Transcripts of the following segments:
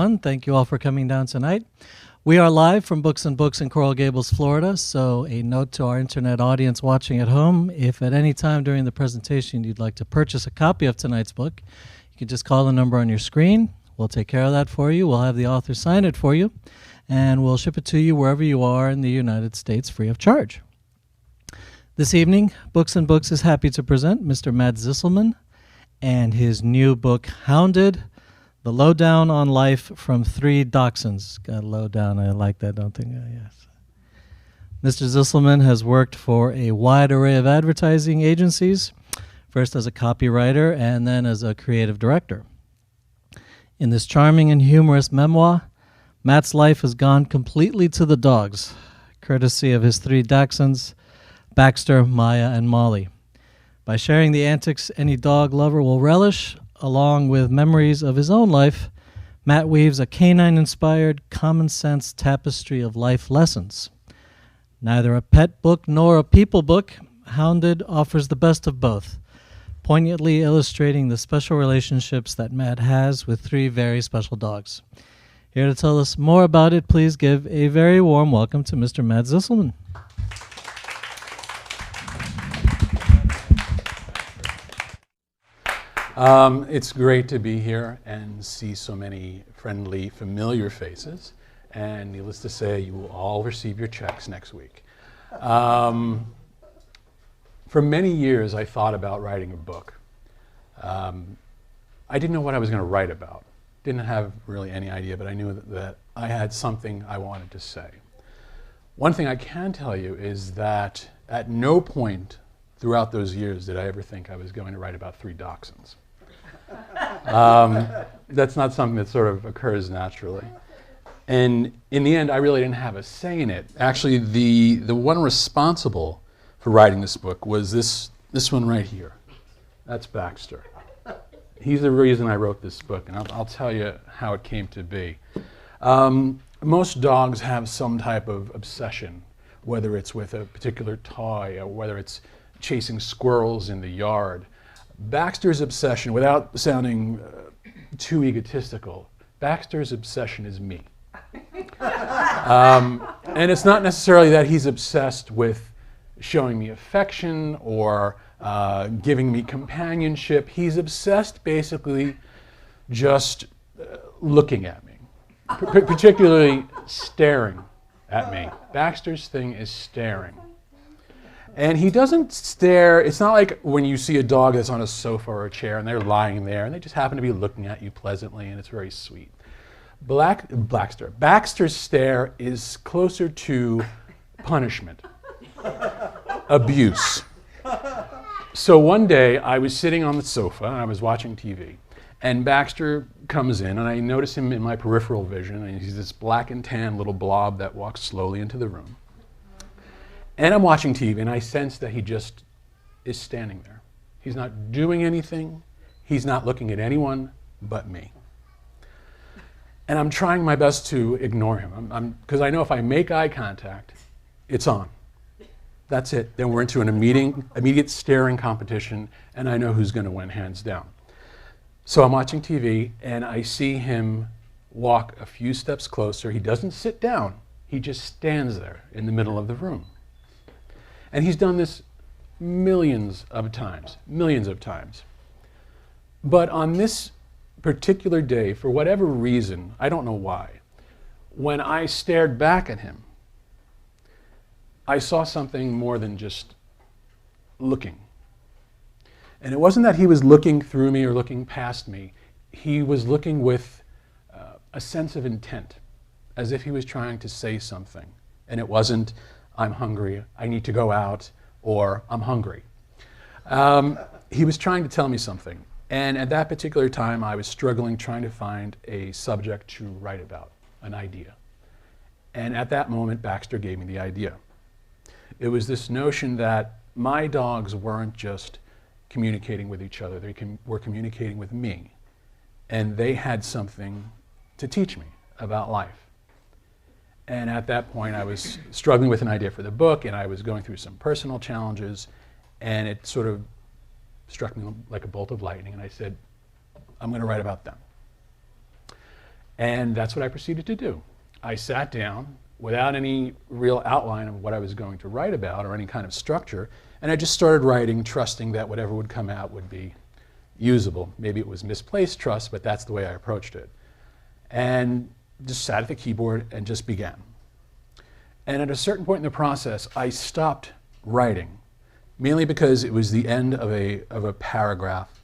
everyone. Thank you all for coming down tonight. We are live from Books and Books in Coral Gables, Florida, so a note to our internet audience watching at home, if at any time during the presentation you'd like to purchase a copy of tonight's book, you can just call the number on your screen. We'll take care of that for you. We'll have the author sign it for you, and we'll ship it to you wherever you are in the United States free of charge. This evening, Books and Books is happy to present Mr. Matt Ziselman and his new book, Hounded, The Lowdown on Life from 3 Dachshunds. Got Lowdown, I like that, don't think I? Yes. Mr. Ziselman has worked for a wide array of advertising agencies, first as a copywriter and then as a creative director. In this charming and humorous memoir, Matt's life has gone completely to the dogs, courtesy of his 3 Dachshunds, Baxter, Maya, and Molly. By sharing the antics any dog lover will relish, along with memories of his own life, Matt weaves a canine-inspired, common-sense tapestry of life lessons. Neither a pet book nor a people book, Hounded offers the best of both, poignantly illustrating the special relationships that Matt has with 3 very special dogs. Here to tell us more about it, please give a very warm welcome to Mr. Matt Ziselman. It's great to be here and see so many friendly, familiar faces. And needless to say, you will all receive your checks next week. For many years, I thought about writing a book. I didn't know what I was going to write about. Didn't have really any idea, but I knew that I had something I wanted to say. One thing I can tell you is that at no point throughout those years did I ever think I was going to write about 3 dachshunds. That's not something that sort of occurs naturally. And in the end, I really didn't have a say in it. Actually, the one responsible for writing this book was this one right here. That's Baxter. He's the reason I wrote this book, and I'll tell you how it came to be. Most dogs have some type of obsession, whether it's with a particular toy or whether it's chasing squirrels in the yard. Baxter's obsession, without sounding too egotistical, Baxter's obsession is me. And it's not necessarily that he's obsessed with showing me affection or giving me companionship. He's obsessed basically just looking at me, particularly staring at me. Baxter's thing is staring. And he doesn't stare. It's not like when you see a dog that's on a sofa or a chair and they're lying there and they just happen to be looking at you pleasantly and it's very sweet. Baxter's stare is closer to punishment, abuse. So one day I was sitting on the sofa and I was watching TV, and Baxter comes in and I notice him in my peripheral vision, and he's this black and tan little blob that walks slowly into the room. And I'm watching TV and I sense that he just is standing there. He's not doing anything. He's not looking at anyone but me. And I'm trying my best to ignore him, because I know if I make eye contact, it's on. That's it. Then we're into an immediate staring competition, and I know who's going to win, hands down. So I'm watching TV, and I see him walk a few steps closer. He doesn't sit down. He just stands there in the middle of the room. And he's done this millions of times. But on this particular day, for whatever reason, I don't know why, when I stared back at him, I saw something more than just looking. And it wasn't that he was looking through me or looking past me. He was looking with a sense of intent, as if he was trying to say something. And it wasn't, I'm hungry, I need to go out, or I'm hungry. He was trying to tell me something. And at that particular time, I was struggling, trying to find a subject to write about, an idea. And at that moment, Baxter gave me the idea. It was this notion that my dogs weren't just communicating with each other, they were communicating with me. And they had something to teach me about life. And at that point, I was struggling with an idea for the book, and I was going through some personal challenges, and it sort of struck me like a bolt of lightning, and I said, I'm going to write about them. And that's what I proceeded to do. I sat down without any real outline of what I was going to write about or any kind of structure, and I just started writing, trusting that whatever would come out would be usable. Maybe it was misplaced trust, but that's the way I approached it. And just sat at the keyboard and just began. And at a certain point in the process, I stopped writing, mainly because it was the end of a paragraph,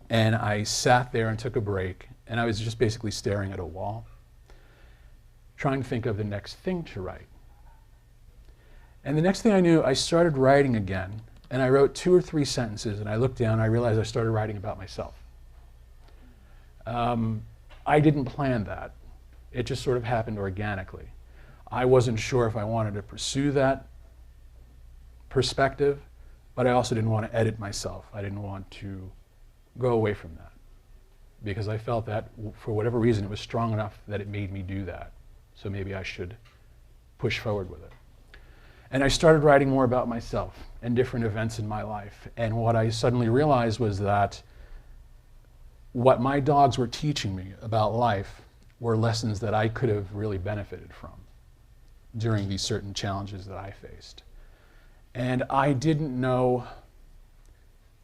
and I sat there and took a break, and I was just basically staring at a wall, trying to think of the next thing to write. And the next thing I knew, I started writing again, and I wrote 2 or 3 sentences, and I looked down, and I realized I started writing about myself. I didn't plan that. It just sort of happened organically. I wasn't sure if I wanted to pursue that perspective, but I also didn't want to edit myself. I didn't want to go away from that, because I felt that for whatever reason it was strong enough that it made me do that. So maybe I should push forward with it. And I started writing more about myself and different events in my life. And what I suddenly realized was that what my dogs were teaching me about life were lessons that I could have really benefited from during these certain challenges that I faced. And I didn't know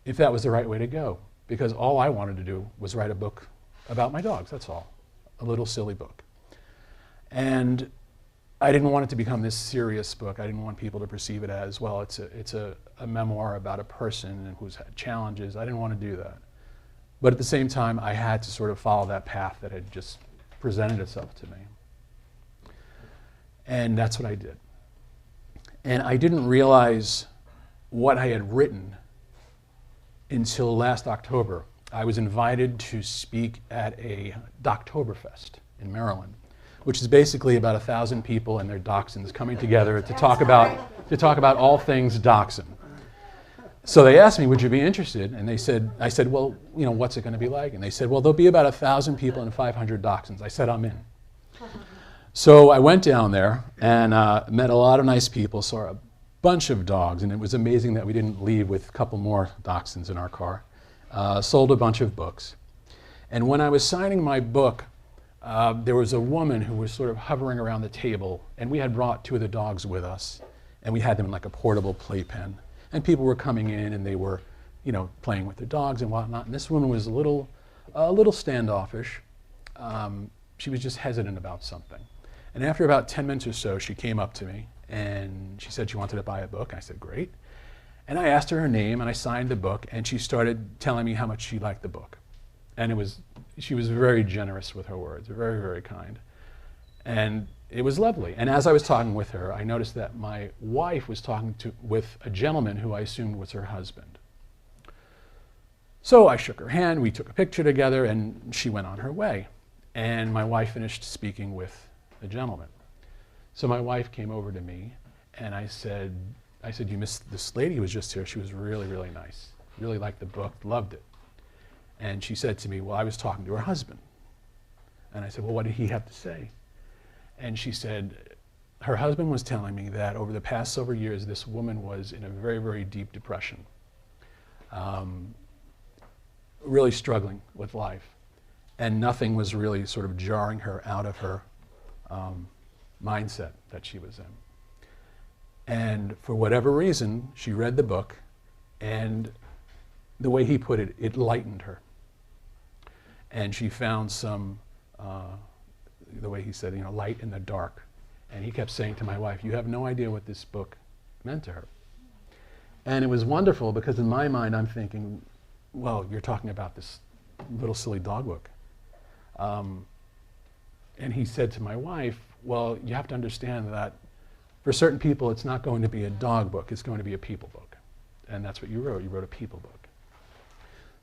if that was the right way to go, because all I wanted to do was write a book about my dogs, that's all. A little silly book. And I didn't want it to become this serious book. I didn't want people to perceive it as, well, it's a memoir about a person who's had challenges. I didn't want to do that. But at the same time, I had to sort of follow that path that had just presented itself to me. And that's what I did. And I didn't realize what I had written until last October. I was invited to speak at a Dachtoberfest in Maryland, which is basically about 1,000 people and their dachshunds coming together to talk about all things dachshund. So they asked me, would you be interested? And I said, well, you know, what's it going to be like? And they said, well, there'll be about 1,000 people and 500 dachshunds. I said, I'm in. So I went down there and met a lot of nice people, saw a bunch of dogs, and it was amazing that we didn't leave with a couple more dachshunds in our car. Sold a bunch of books. And when I was signing my book, there was a woman who was sort of hovering around the table, and we had brought 2 of the dogs with us, and we had them in like a portable playpen. And people were coming in, and they were, you know, playing with their dogs and whatnot. And this woman was a little standoffish. She was just hesitant about something. And after about 10 minutes or so, she came up to me, and she said she wanted to buy a book. I said, great. And I asked her name, and I signed the book, and she started telling me how much she liked the book. And she was very generous with her words, very, very kind. And it was lovely. And as I was talking with her, I noticed that my wife was talking with a gentleman who I assumed was her husband. So I shook her hand, we took a picture together, and she went on her way. And my wife finished speaking with the gentleman. So my wife came over to me, and I said, you missed this lady who was just here. She was really, really nice. Really liked the book, loved it. And she said to me, well, I was talking to her husband. And I said, well, what did he have to say? And she said, her husband was telling me that over the past several years, this woman was in a very, very deep depression, really struggling with life. And nothing was really sort of jarring her out of her mindset that she was in. And for whatever reason, she read the book, and the way he put it, it lightened her. And she found some, the way he said, you know, light in the dark. And he kept saying to my wife, you have no idea what this book meant to her. And it was wonderful because in my mind, I'm thinking, well, you're talking about this little silly dog book. And he said to my wife, well, you have to understand that for certain people, it's not going to be a dog book, it's going to be a people book. And that's what you wrote. You wrote a people book.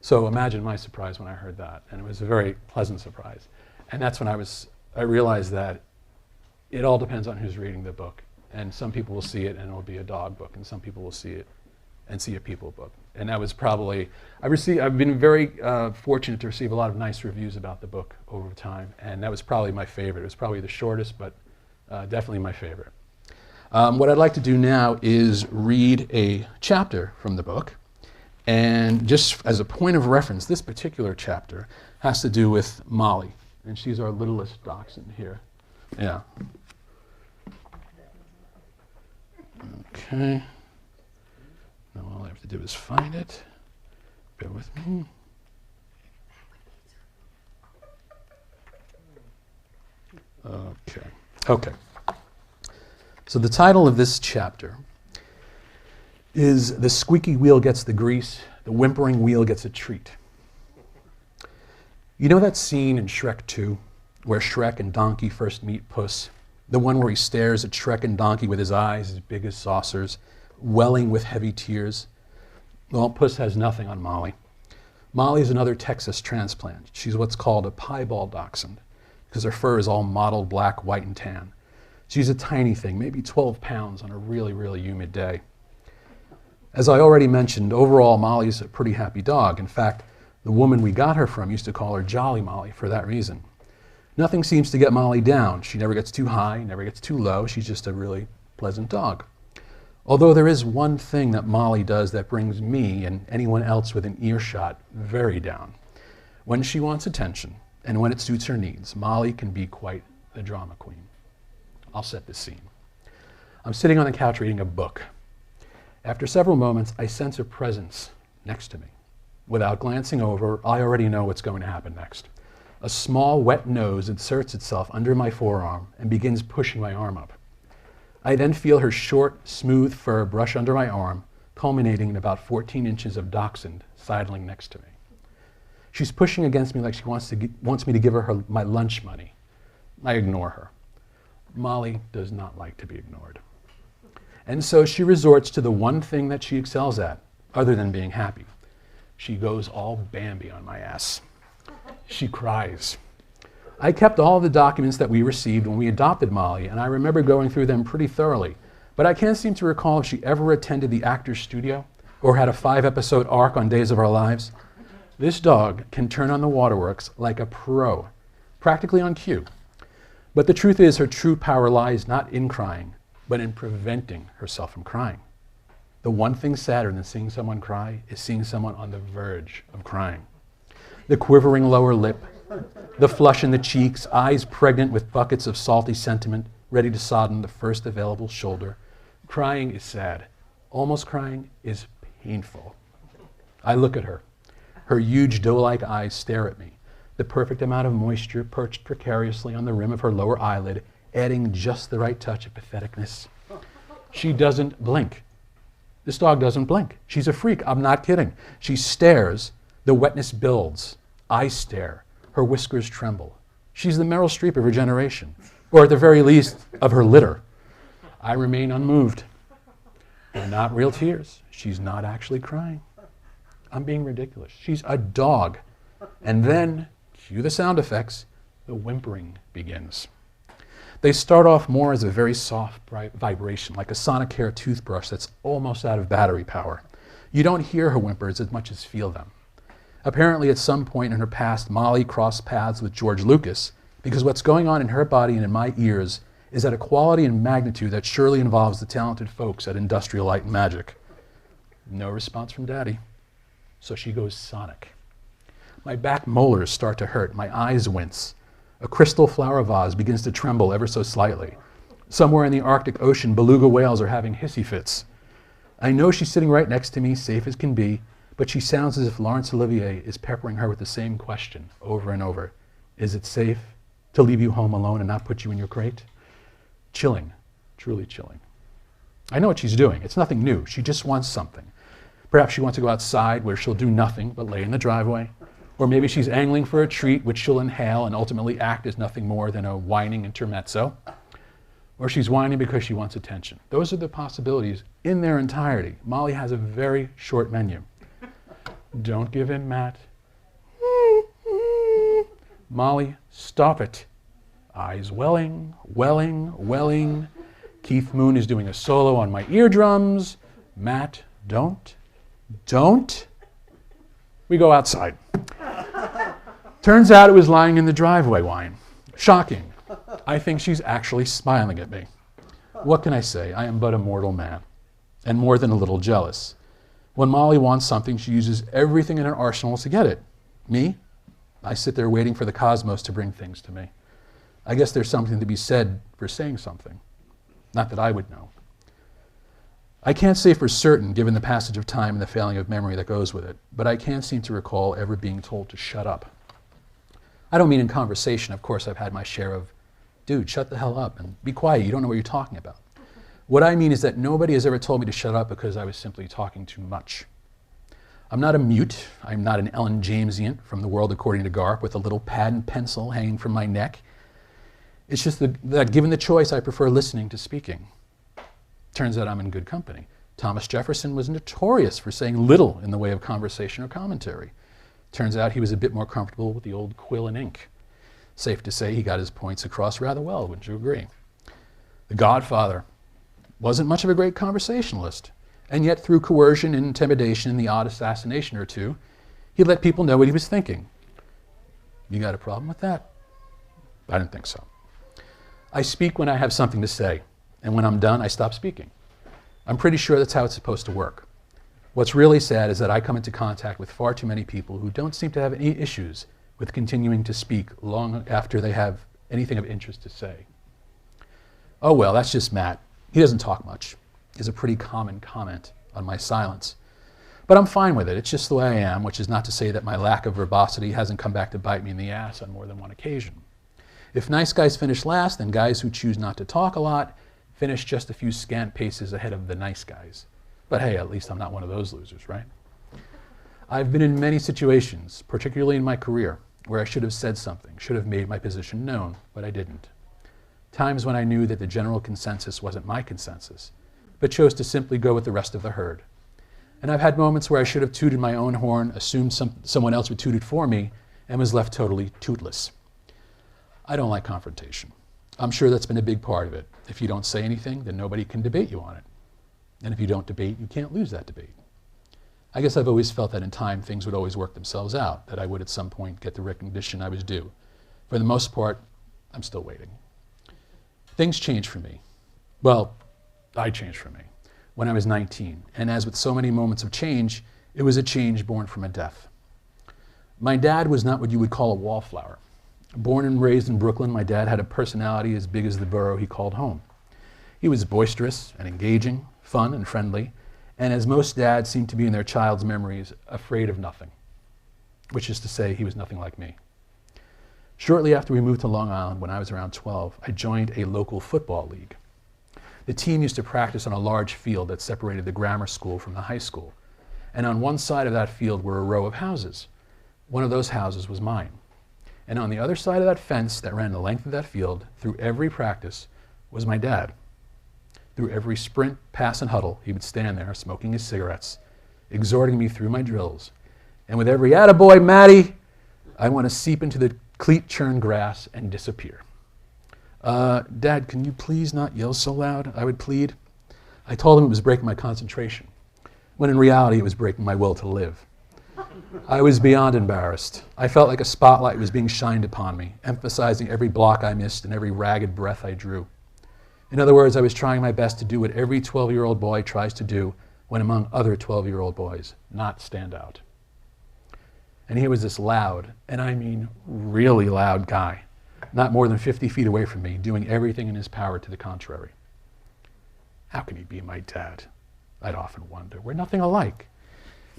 So imagine my surprise when I heard that. And it was a very pleasant surprise. And that's when I realized that it all depends on who's reading the book. And some people will see it and it'll be a dog book, and some people will see it and see a people book. And that was probably, I've been very fortunate to receive a lot of nice reviews about the book over time. And that was probably my favorite. It was probably the shortest, but definitely my favorite. What I'd like to do now is read a chapter from the book. And just as a point of reference, this particular chapter has to do with Molly. And she's our littlest dachshund here. Yeah. Okay. Now all I have to do is find it. Bear with me. Okay. So the title of this chapter is The Squeaky Wheel Gets the Grease, the Whimpering Wheel Gets a Treat. You know that scene in Shrek 2 where Shrek and Donkey first meet Puss? The one where he stares at Shrek and Donkey with his eyes as big as saucers, welling with heavy tears? Well, Puss has nothing on Molly. Molly is another Texas transplant. She's what's called a piebald dachshund because her fur is all mottled black, white, and tan. She's a tiny thing, maybe 12 pounds on a really, really humid day. As I already mentioned, overall, Molly's a pretty happy dog. In fact, the woman we got her from used to call her Jolly Molly for that reason. Nothing seems to get Molly down. She never gets too high, never gets too low. She's just a really pleasant dog. Although there is one thing that Molly does that brings me and anyone else within earshot very down. When she wants attention, and when it suits her needs, Molly can be quite the drama queen. I'll set the scene. I'm sitting on the couch reading a book. After several moments, I sense a presence next to me. Without glancing over, I already know what's going to happen next. A small, wet nose inserts itself under my forearm and begins pushing my arm up. I then feel her short, smooth fur brush under my arm, culminating in about 14 inches of dachshund sidling next to me. She's pushing against me like she wants me to give her my lunch money. I ignore her. Molly does not like to be ignored. And so she resorts to the one thing that she excels at, other than being happy. She goes all Bambi on my ass. She cries. I kept all the documents that we received when we adopted Molly, and I remember going through them pretty thoroughly, but I can't seem to recall if she ever attended the actor's studio or had a 5-episode arc on Days of Our Lives. This dog can turn on the waterworks like a pro, practically on cue. But the truth is, her true power lies not in crying, but in preventing herself from crying. The one thing sadder than seeing someone cry is seeing someone on the verge of crying. The quivering lower lip, the flush in the cheeks, eyes pregnant with buckets of salty sentiment, ready to sodden the first available shoulder. Crying is sad. Almost crying is painful. I look at her. Her huge doe-like eyes stare at me. The perfect amount of moisture perched precariously on the rim of her lower eyelid, adding just the right touch of patheticness. She doesn't blink. This dog doesn't blink. She's a freak. I'm not kidding. She stares. The wetness builds. I stare. Her whiskers tremble. She's the Meryl Streep of her generation, or at the very least, of her litter. I remain unmoved. They're not real tears. She's not actually crying. I'm being ridiculous. She's a dog. And then, cue the sound effects, the whimpering begins. They start off more as a very soft vibration, like a Sonicare toothbrush that's almost out of battery power. You don't hear her whimpers as much as feel them. Apparently, at some point in her past, Molly crossed paths with George Lucas, because what's going on in her body and in my ears is at a quality and magnitude that surely involves the talented folks at Industrial Light and Magic. No response from Daddy. So she goes sonic. My back molars start to hurt. My eyes wince. A crystal flower vase begins to tremble ever so slightly. Somewhere in the Arctic Ocean, beluga whales are having hissy fits. I know she's sitting right next to me, safe as can be, but she sounds as if Laurence Olivier is peppering her with the same question over and over. Is it safe to leave you home alone and not put you in your crate? Chilling, truly chilling. I know what she's doing. It's nothing new. She just wants something. Perhaps she wants to go outside where she'll do nothing but lay in the driveway. Or maybe she's angling for a treat which she'll inhale and ultimately act as nothing more than a whining intermezzo. Or she's whining because she wants attention. Those are the possibilities in their entirety. Molly has a very short menu. Don't give in, Matt. Molly, stop it. Eyes welling, welling, welling. Keith Moon is doing a solo on my eardrums. Matt, don't. We go outside. Turns out it was lying in the driveway whine. Shocking. I think she's actually smiling at me. What can I say? I am but a mortal man, and more than a little jealous. When Molly wants something, she uses everything in her arsenal to get it. Me? I sit there waiting for the cosmos to bring things to me. I guess there's something to be said for saying something. Not that I would know. I can't say for certain, given the passage of time and the failing of memory that goes with it, but I can't seem to recall ever being told to shut up. I don't mean in conversation. Of course, I've had my share of, dude, shut the hell up and be quiet. You don't know what you're talking about. What I mean is that nobody has ever told me to shut up because I was simply talking too much. I'm not a mute. I'm not an Ellen Jamesian from The World According to Garp with a little pad and pencil hanging from my neck. It's just that given the choice, I prefer listening to speaking. Turns out I'm in good company. Thomas Jefferson was notorious for saying little in the way of conversation or commentary. Turns out he was a bit more comfortable with the old quill and ink. Safe to say he got his points across rather well, wouldn't you agree? The Godfather wasn't much of a great conversationalist, and yet through coercion and intimidation and the odd assassination or two, he let people know what he was thinking. You got a problem with that? I didn't think so. I speak when I have something to say, and when I'm done, I stop speaking. I'm pretty sure that's how it's supposed to work. What's really sad is that I come into contact with far too many people who don't seem to have any issues with continuing to speak long after they have anything of interest to say. Oh well, that's just Matt. He doesn't talk much, is a pretty common comment on my silence. But I'm fine with it. It's just the way I am, which is not to say that my lack of verbosity hasn't come back to bite me in the ass on more than one occasion. If nice guys finish last, then guys who choose not to talk a lot finish just a few scant paces ahead of the nice guys. But hey, at least I'm not one of those losers, right? I've been in many situations, particularly in my career, where I should have said something, should have made my position known, but I didn't. Times when I knew that the general consensus wasn't my consensus, but chose to simply go with the rest of the herd. And I've had moments where I should have tooted my own horn, assumed someone else would toot it for me, and was left totally tootless. I don't like confrontation. I'm sure that's been a big part of it. If you don't say anything, then nobody can debate you on it. And if you don't debate, you can't lose that debate. I guess I've always felt that in time things would always work themselves out, that I would at some point get the recognition I was due. For the most part, I'm still waiting. Things changed for me. Well, I changed for me when I was 19. And as with so many moments of change, it was a change born from a death. My dad was not what you would call a wallflower. Born and raised in Brooklyn, my dad had a personality as big as the borough he called home. He was boisterous and engaging, fun and friendly, and as most dads seem to be in their child's memories, afraid of nothing, which is to say he was nothing like me. Shortly after we moved to Long Island, when I was around 12, I joined a local football league. The team used to practice on a large field that separated the grammar school from the high school, and on one side of that field were a row of houses. One of those houses was mine. And on the other side of that fence that ran the length of that field, through every practice, was my dad. Through every sprint, pass, and huddle, he would stand there smoking his cigarettes, exhorting me through my drills. And with every "attaboy, Matty," I want to seep into the cleat-churned grass and disappear. Dad, can you please not yell so loud? I would plead. I told him it was breaking my concentration, when in reality it was breaking my will to live. I was beyond embarrassed. I felt like a spotlight was being shined upon me, emphasizing every block I missed and every ragged breath I drew. In other words, I was trying my best to do what every 12-year-old boy tries to do when among other 12-year-old boys, not stand out. And he was this loud, and I mean really loud guy, not more than 50 feet away from me, doing everything in his power to the contrary. How can he be my dad? I'd often wonder. We're nothing alike.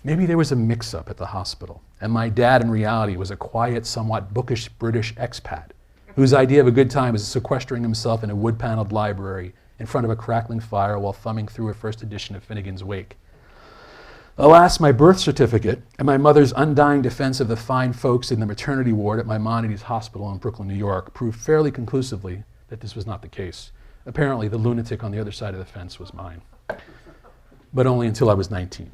Maybe there was a mix-up at the hospital, and my dad in reality was a quiet, somewhat bookish British expat whose idea of a good time was sequestering himself in a wood-paneled library in front of a crackling fire while thumbing through a first edition of Finnegan's Wake. Alas, my birth certificate and my mother's undying defense of the fine folks in the maternity ward at Maimonides Hospital in Brooklyn, New York, proved fairly conclusively that this was not the case. Apparently, the lunatic on the other side of the fence was mine. But only until I was 19.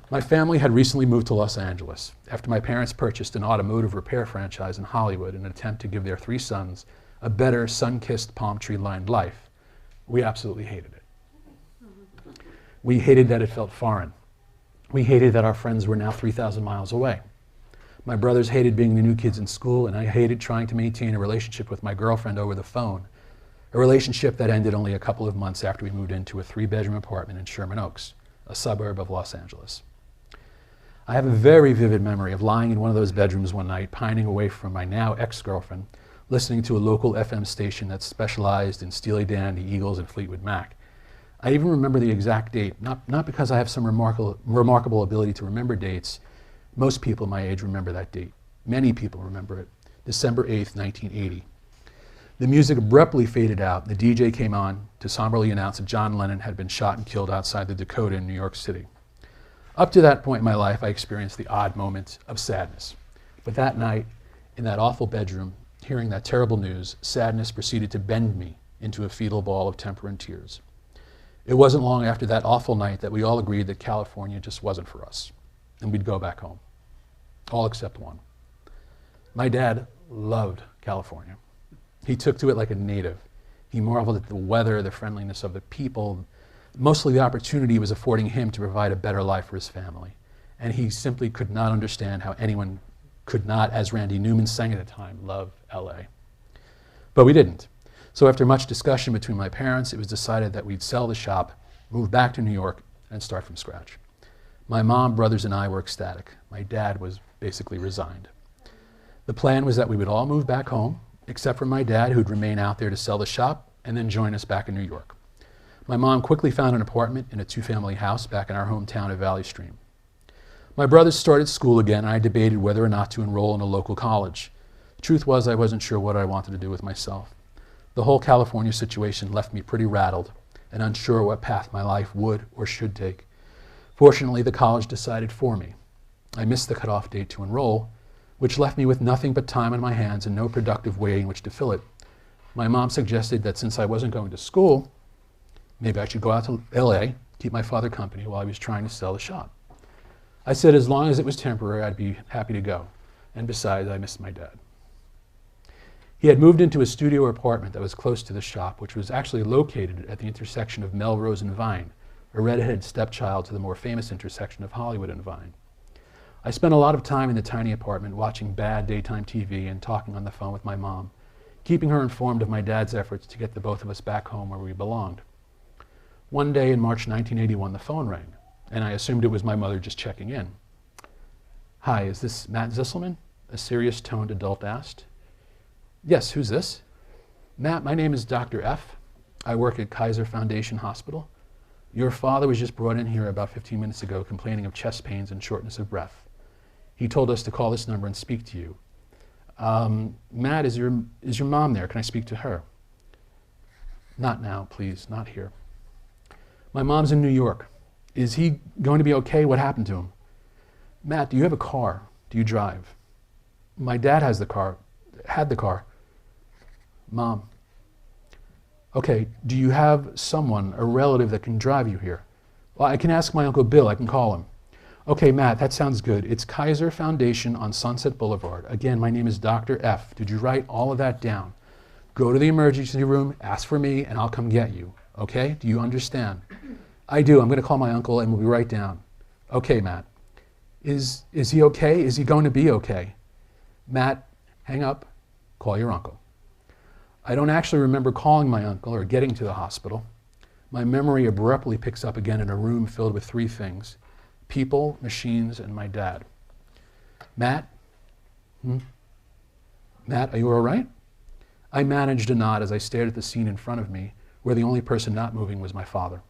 My family had recently moved to Los Angeles after my parents purchased an automotive repair franchise in Hollywood in an attempt to give their 3 sons a better sun-kissed, palm tree-lined life. We absolutely hated it. We hated that it felt foreign. We hated that our friends were now 3,000 miles away. My brothers hated being the new kids in school, and I hated trying to maintain a relationship with my girlfriend over the phone, a relationship that ended only a couple of months after we moved into a 3-bedroom apartment in Sherman Oaks, a suburb of Los Angeles. I have a very vivid memory of lying in one of those bedrooms one night, pining away from my now ex-girlfriend, listening to a local FM station that specialized in Steely Dan, the Eagles, and Fleetwood Mac. I even remember the exact date, not because I have some remarkable ability to remember dates. Most people my age remember that date. Many people remember it. December 8th, 1980. The music abruptly faded out. The DJ came on to somberly announce that John Lennon had been shot and killed outside the Dakota in New York City. Up to that point in my life, I experienced the odd moments of sadness. But that night, in that awful bedroom, hearing that terrible news, sadness proceeded to bend me into a fetal ball of temper and tears. It wasn't long after that awful night that we all agreed that California just wasn't for us, and we'd go back home. All except one. My dad loved California. He took to it like a native. He marveled at the weather, the friendliness of the people. Mostly the opportunity was affording him to provide a better life for his family. And he simply could not understand how anyone could not, as Randy Newman sang at the time, love LA. But we didn't. So after much discussion between my parents, it was decided that we'd sell the shop, move back to New York, and start from scratch. My mom, brothers, and I were ecstatic. My dad was basically resigned. The plan was that we would all move back home, except for my dad, who'd remain out there to sell the shop, and then join us back in New York. My mom quickly found an apartment in a two-family house back in our hometown of Valley Stream. My brothers started school again, and I debated whether or not to enroll in a local college. The truth was I wasn't sure what I wanted to do with myself. The whole California situation left me pretty rattled and unsure what path my life would or should take. Fortunately, the college decided for me. I missed the cutoff date to enroll, which left me with nothing but time on my hands and no productive way in which to fill it. My mom suggested that since I wasn't going to school, maybe I should go out to LA, keep my father company while I was trying to sell the shop. I said as long as it was temporary, I'd be happy to go. And besides, I missed my dad. He had moved into a studio apartment that was close to the shop, which was actually located at the intersection of Melrose and Vine, a redheaded stepchild to the more famous intersection of Hollywood and Vine. I spent a lot of time in the tiny apartment watching bad daytime TV and talking on the phone with my mom, keeping her informed of my dad's efforts to get the both of us back home where we belonged. One day in March 1981, the phone rang, and I assumed it was my mother just checking in. "Hi, is this Matt Ziselman?" a serious-toned adult asked. "Yes, who's this?" "Matt, my name is Dr. F. I work at Kaiser Foundation Hospital. Your father was just brought in here about 15 minutes ago complaining of chest pains and shortness of breath. He told us to call this number and speak to you. Matt, is your mom there? Can I speak to her?" "Not now, please, not here." "My mom's in New York. Is he going to be okay? What happened to him?" "Matt, do you have a car? Do you drive?" "My dad had the car. Mom. Okay, do you have someone, a relative that can drive you here?" "Well, I can ask my Uncle Bill. I can call him." "Okay, Matt, that sounds good. It's Kaiser Foundation on Sunset Boulevard. Again, my name is Dr. F. Did you write all of that down? Go to the emergency room, ask for me, and I'll come get you. Okay? Do you understand?" "I do. I'm going to call my uncle and we'll be right down." "Okay, Matt. Is he okay? Is he going to be okay?" "Matt, hang up. Call your uncle." I don't actually remember calling my uncle or getting to the hospital. My memory abruptly picks up again in a room filled with three things: people, machines, and my dad. "Matt? Matt, are you all right?" I managed a nod as I stared at the scene in front of me, where the only person not moving was my father.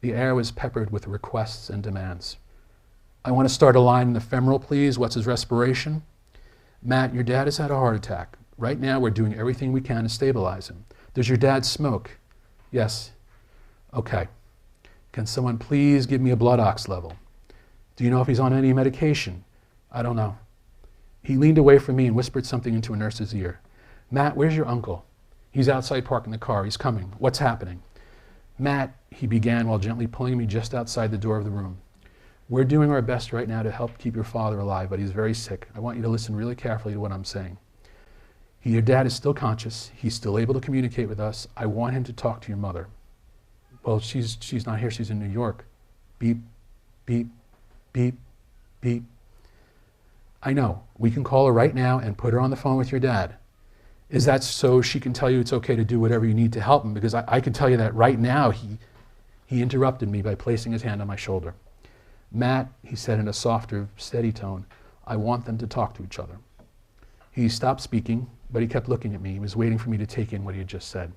The air was peppered with requests and demands. "I want to start a line in the femoral, please. What's his respiration?" "Matt, your dad has had a heart attack. Right now, we're doing everything we can to stabilize him. Does your dad smoke?" "Yes." "Okay. Can someone please give me a blood ox level?" "Do you know if he's on any medication?" "I don't know." He leaned away from me and whispered something into a nurse's ear. "Matt, where's your uncle?" "He's outside parking the car. He's coming. What's happening?" "Matt," he began while gently pulling me just outside the door of the room. "We're doing our best right now to help keep your father alive, but he's very sick. I want you to listen really carefully to what I'm saying. Your dad is still conscious. He's still able to communicate with us. I want him to talk to your mother." "Well, she's not here. She's in New York." Beep, beep, beep, beep. "I know. We can call her right now and put her on the phone with your dad. Is that so she can tell you it's okay to do whatever you need to help him? Because I can tell you that right now." He interrupted me by placing his hand on my shoulder. Matt, he said in a softer, steady tone, I want them to talk to each other. He stopped speaking, but he kept looking at me. He was waiting for me to take in what he had just said.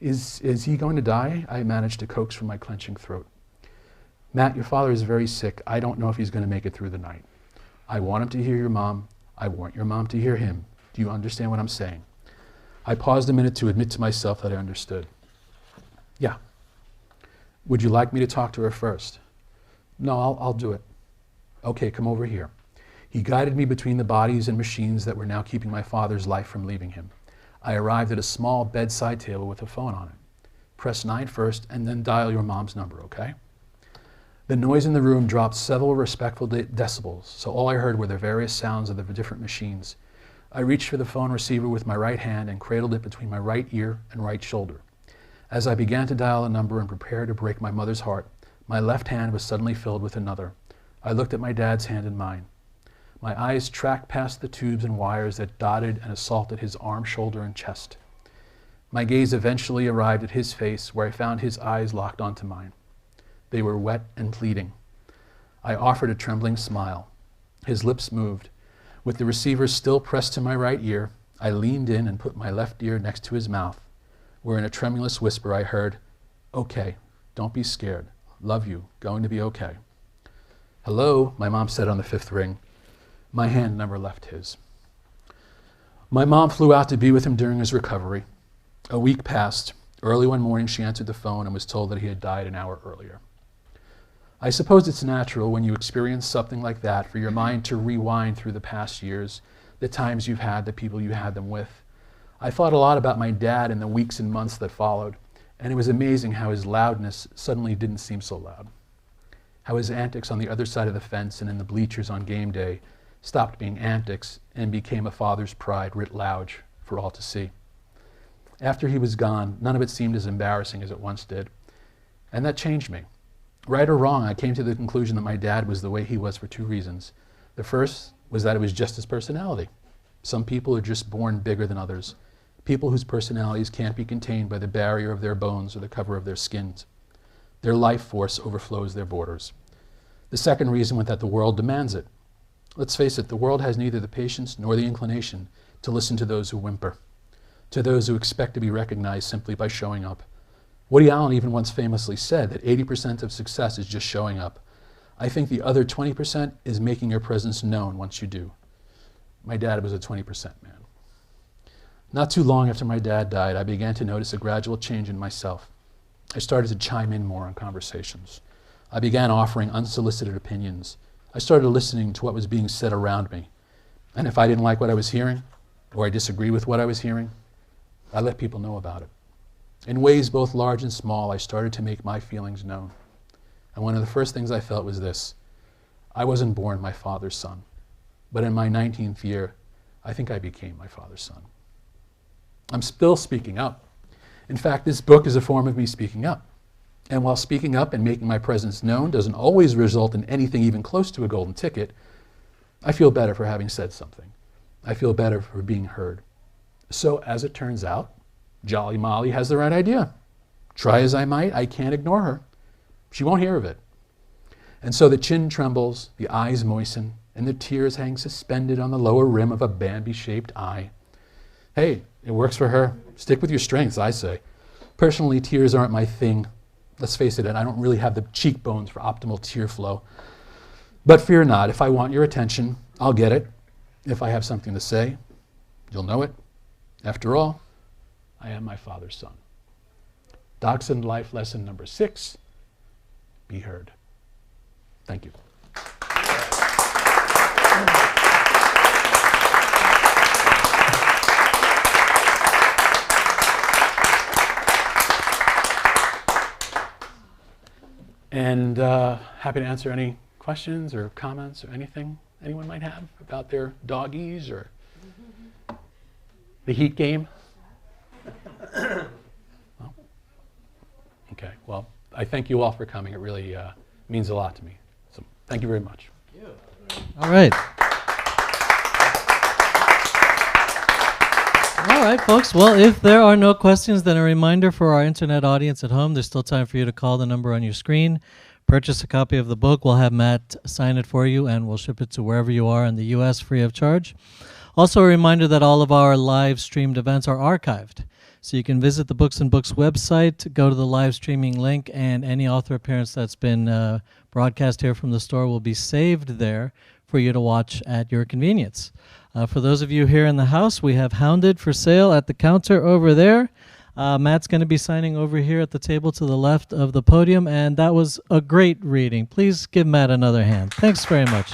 Is he going to die? I managed to coax from my clenching throat. Matt, your father is very sick. I don't know if he's going to make it through the night. I want him to hear your mom. I want your mom to hear him. Do you understand what I'm saying? I paused a minute to admit to myself that I understood. Yeah. Would you like me to talk to her first? No, I'll do it. Okay, come over here. He guided me between the bodies and machines that were now keeping my father's life from leaving him. I arrived at a small bedside table with a phone on it. Press 9 first and then dial your mom's number, okay? The noise in the room dropped several respectful decibels, so all I heard were the various sounds of the different machines. I reached for the phone receiver with my right hand and cradled it between my right ear and right shoulder. As I began to dial a number and prepare to break my mother's heart, my left hand was suddenly filled with another. I looked at my dad's hand in mine. My eyes tracked past the tubes and wires that dotted and assaulted his arm, shoulder, and chest. My gaze eventually arrived at his face, where I found his eyes locked onto mine. They were wet and pleading. I offered a trembling smile. His lips moved. With the receiver still pressed to my right ear, I leaned in and put my left ear next to his mouth, where in a tremulous whisper I heard, "Okay, don't be scared. Love you. Going to be okay." "Hello," my mom said on the 5th ring. My hand never left his. My mom flew out to be with him during his recovery. A week passed. Early one morning she answered the phone and was told that he had died an hour earlier. I suppose it's natural when you experience something like that for your mind to rewind through the past years, the times you've had, the people you had them with. I thought a lot about my dad in the weeks and months that followed, and it was amazing how his loudness suddenly didn't seem so loud. How his antics on the other side of the fence and in the bleachers on game day stopped being antics and became a father's pride writ large for all to see. After he was gone, none of it seemed as embarrassing as it once did, and that changed me. Right or wrong, I came to the conclusion that my dad was the way he was for 2 reasons. The first was that it was just his personality. Some people are just born bigger than others, people whose personalities can't be contained by the barrier of their bones or the cover of their skins. Their life force overflows their borders. The second reason was that the world demands it. Let's face it, the world has neither the patience nor the inclination to listen to those who whimper, to those who expect to be recognized simply by showing up. Woody Allen even once famously said that 80% of success is just showing up. I think the other 20% is making your presence known once you do. My dad was a 20% man. Not too long after my dad died, I began to notice a gradual change in myself. I started to chime in more on conversations. I began offering unsolicited opinions. I started listening to what was being said around me. And if I didn't like what I was hearing, or I disagreed with what I was hearing, I let people know about it. In ways both large and small, I started to make my feelings known. And one of the first things I felt was this: I wasn't born my father's son, but in my 19th year, I think I became my father's son. I'm still speaking up. In fact, this book is a form of me speaking up. And while speaking up and making my presence known doesn't always result in anything even close to a golden ticket, I feel better for having said something. I feel better for being heard. So as it turns out, Jolly Molly has the right idea. Try as I might, I can't ignore her. She won't hear of it. And so the chin trembles, the eyes moisten, and the tears hang suspended on the lower rim of a Bambi-shaped eye. Hey, it works for her. Stick with your strengths, I say. Personally, tears aren't my thing. Let's face it, I don't really have the cheekbones for optimal tear flow. But fear not, if I want your attention, I'll get it. If I have something to say, you'll know it. After all, I am my father's son. Dachshund life lesson number 6, be heard. Thank you. And happy to answer any questions or comments or anything anyone might have about their doggies or the Heat game. Well, okay, well, I thank you all for coming. It really means a lot to me. So thank you very much. All right. All right, folks. Well, if there are no questions, then a reminder for our internet audience at home, there's still time for you to call the number on your screen. purchase a copy of the book, we'll have Matt sign it for you, and we'll ship it to wherever you are in the U.S. free of charge. Also, a reminder that all of our live streamed events are archived. So you can visit the Books and Books website, go to the live streaming link, and any author appearance that's been broadcast here from the store will be saved there for you to watch at your convenience. For those of you here in the house, we have Hounded for sale at the counter over there. Matt's going to be signing over here at the table to the left of the podium, and that was a great reading. Please give Matt another hand. Thanks very much.